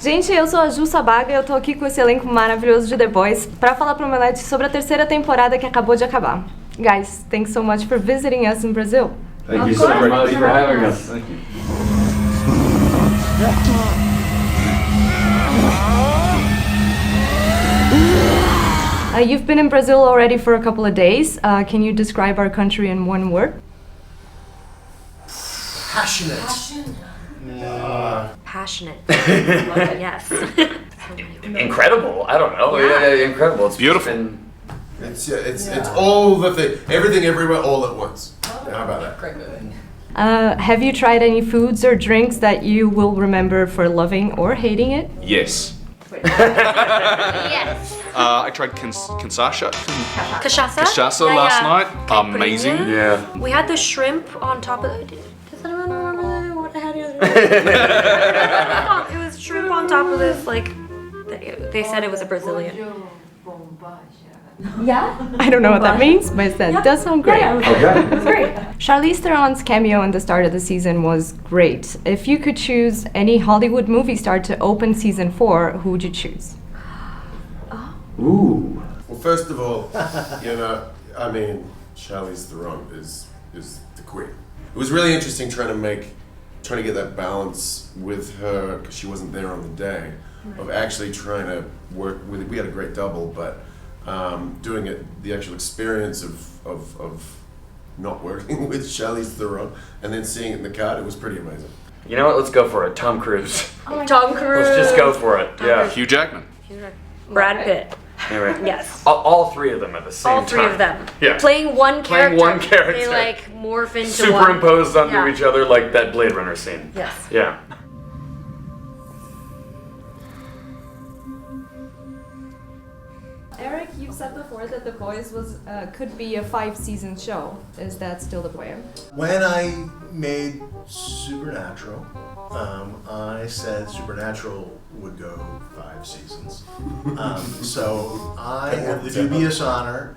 Gente, eu sou a Ju Sabaga e eu tô aqui com esse elenco maravilhoso de The Boys pra falar pro Omelete sobre a terceira temporada que acabou de acabar. Guys, thanks so much for visiting us in Brazil. Thank you so much for having us. Thank you. You've been in Brazil already for a couple of days. Can you describe our country in one word? Passionate. Passionate. Yes. Incredible. I don't know. Yeah, incredible. It's Beautiful. It's all the thing, everything, everywhere, all at once. How about that? Great movie. Have you tried any foods or drinks that you will remember for loving or hating it? Yes. Yes. I tried cachaça Cachaça? last night. Caipirinha. Amazing. Yeah. We had the shrimp on top of it. Does anyone remember what I had the other day? It was shrimp on top of this, like, they said it was a Brazilian. Yeah? I don't know what that means, but that does sound great. Okay. It was great. Charlize Theron's cameo in the start of the season was great. If you could choose any Hollywood movie star to open season 4, who would you choose? Ooh. Well, first of all, I mean, Charlize Theron is the queen. It was really interesting trying to get that balance with her, because she wasn't there on the day, of actually trying to work with. We had a great double, but doing it, the actual experience of not working with Charlize Theron and then seeing it in the card, it was pretty amazing. You know what? Let's go for it. Tom Cruise. Tom Cruise. Let's just go for it. Yeah. Hugh Jackman. Brad Pitt. Anyway. Yes. All three of them at the same time. All three of them. Yeah. Playing one character. Playing one character. They like morph into one. Superimposed onto Yeah. each other like that Blade Runner scene. Yes. Yeah. Eric, you've said before that The Boys could be a 5-season show. Is that still the plan? When I made Supernatural, I said Supernatural would go 5 seasons. So I have the dubious honor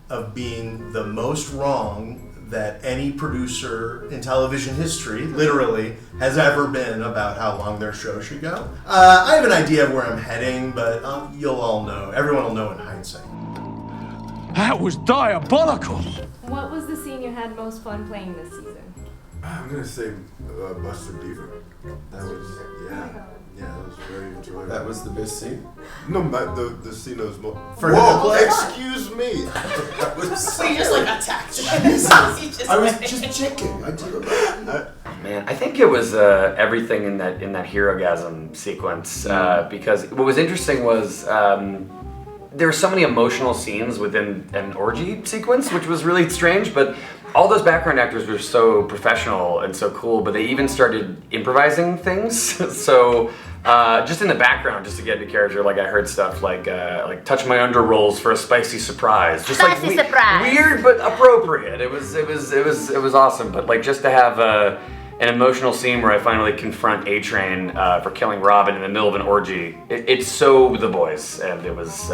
of being the most wrong that any producer in television history, literally, has ever been about how long their show should go. I have an idea of where I'm heading, but you'll all know. Everyone will know in hindsight. That was diabolical! What was the scene you had most fun playing this season? I'm gonna say Buster Beaver. That was, that was very enjoyable. That was the best scene. No, but the scene was more. Whoa, Excuse me. That was So you just like attacked. I was just checking. I did Man, I think it was everything in that Herogasm sequence because what was interesting was there were so many emotional scenes within an orgy sequence, which was really strange, but all those background actors were so professional and so cool, but they even started improvising things. So just in the background, just to get into character, like I heard stuff like touch my under rolls for a spicy surprise. Just Spicy surprise. Weird but appropriate. It was awesome, but like just to have an emotional scene where I finally confront A-Train for killing Robin in the middle of an orgy. It's so The Boys, and it was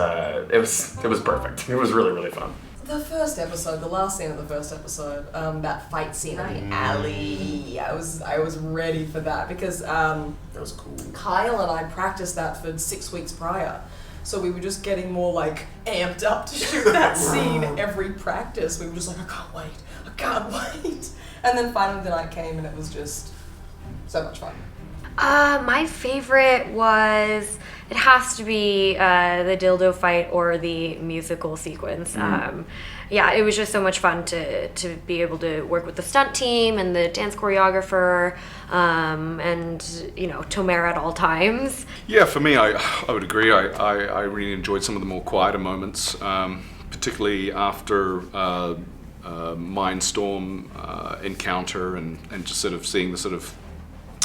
perfect. It was really, really fun. The first episode, the last scene of the first episode, that fight scene in the alley, I was ready for that because That was cool. Kyle and I practiced that for 6 weeks prior. So we were just getting more like amped up to shoot that scene every practice. We were just like, I can't wait. And then finally the night came and it was just so much fun. My favorite was, it has to be the dildo fight or the musical sequence. Yeah, it was just so much fun to be able to work with the stunt team and the dance choreographer and, Tomera at all times. Yeah, for me, I would agree. I really enjoyed some of the more quieter moments, particularly after Mindstorm encounter and just sort of seeing the sort of,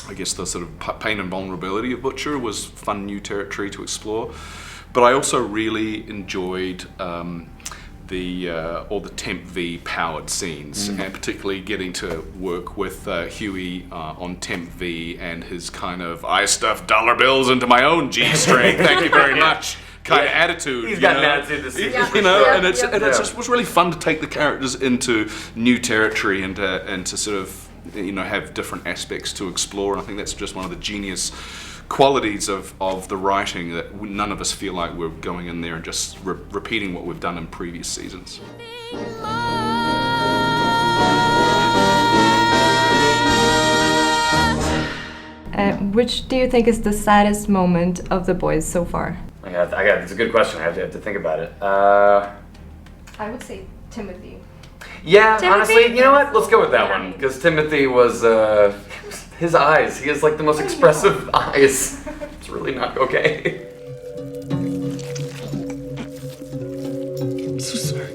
I guess, the sort of pain and vulnerability of Butcher was fun new territory to explore. But I also really enjoyed all the Temp V powered scenes, and particularly getting to work with Huey on Temp V and his kind of I stuff dollar bills into my own G-string. Thank you very much. Kind of attitude. He's got an attitude to see. And it just was really fun to take the characters into new territory and to sort of have different aspects to explore. And I think that's just one of the genius qualities of the writing that none of us feel like we're going in there and just repeating what we've done in previous seasons. Which do you think is the saddest moment of The Boys so far? It's a good question. I have to think about it. I would say Timothy. Yeah, Timothy? honestly, you know what? Let's go with that one because Timothy was his eyes. He has like the most expressive eyes. It's really not okay. So sorry.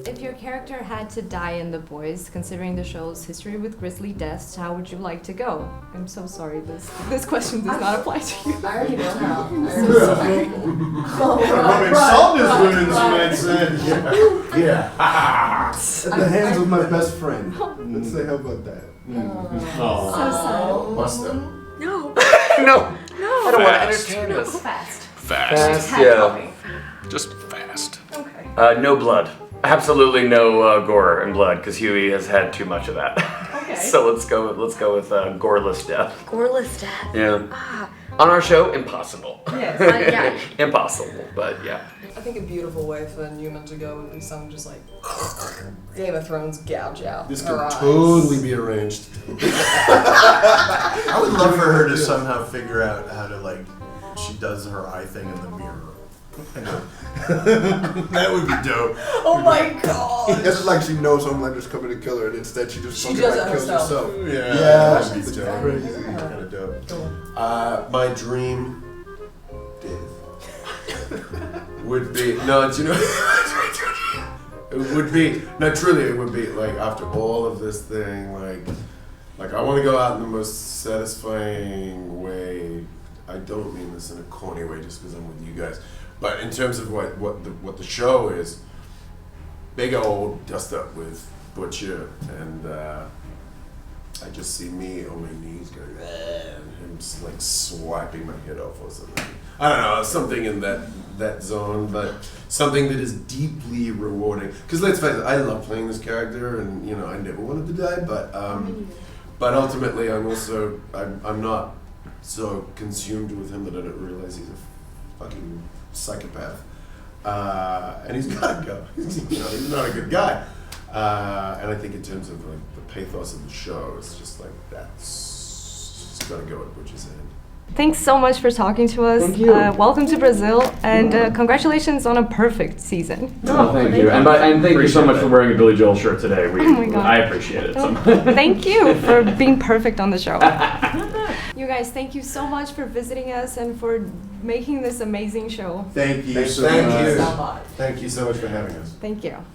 If your character had to die in The Boys, considering the show's history with grisly deaths, how would you like to go? I'm so sorry, this question does not apply to you. I already know how. Rubbing salt in his wounds, you might say. Yeah. At the hands of my best friend. Let's say, how about that? So sad. Must have. No. No, I don't want to Fast. entertain this. Fast. Fast. Yeah. Just fast. Okay. No blood. Absolutely no gore and blood because Huey has had too much of that. Okay. So let's go with goreless death. Goreless death. Yeah. Ah. On our show, impossible. Yes. Yeah. Impossible, but yeah. I think a beautiful way for Newman to go would be something just like Game of Thrones gouge out. This her could eyes. totally be arranged. I would love for her to somehow figure out how to, like, she does her eye thing in the mirror. That would be dope. Oh my god! It's like she knows Homelander's coming to kill her, and instead she just She fucking does like it kills herself. herself. Yeah, Yeah, that'd be it's dope. crazy. Kind of dope. Go on. My dream death would be no, do you know? It would be no, truly, it would be like after all of this thing, like I want to go out in the most satisfying way. I don't mean this in a corny way, just because I'm with you guys, but in terms of what the show is, big old dust up with Butcher and. I just see me on my knees going, and him like swiping my head off or something. I don't know, something in that zone, but something that is deeply rewarding. Because let's face it, I love playing this character, and you know, I never wanted to die, but ultimately, I'm not so consumed with him that I don't realize he's a fucking psychopath, and he's gotta go. He's not a good guy. And I think in terms of like the pathos of the show, it's just like that's just gotta go at Butch's end. Thanks so much for talking to us. Thank you. Welcome to Brazil, and congratulations on a perfect season. Oh, thank you. And thank you so much for wearing a Billy Joel shirt today. Oh my God. I appreciate it. So. Thank you for being perfect on the show. You guys, thank you so much for visiting us and for making this amazing show. Thank you so Thank much. you. So much. Thank you so much for having us. Thank you.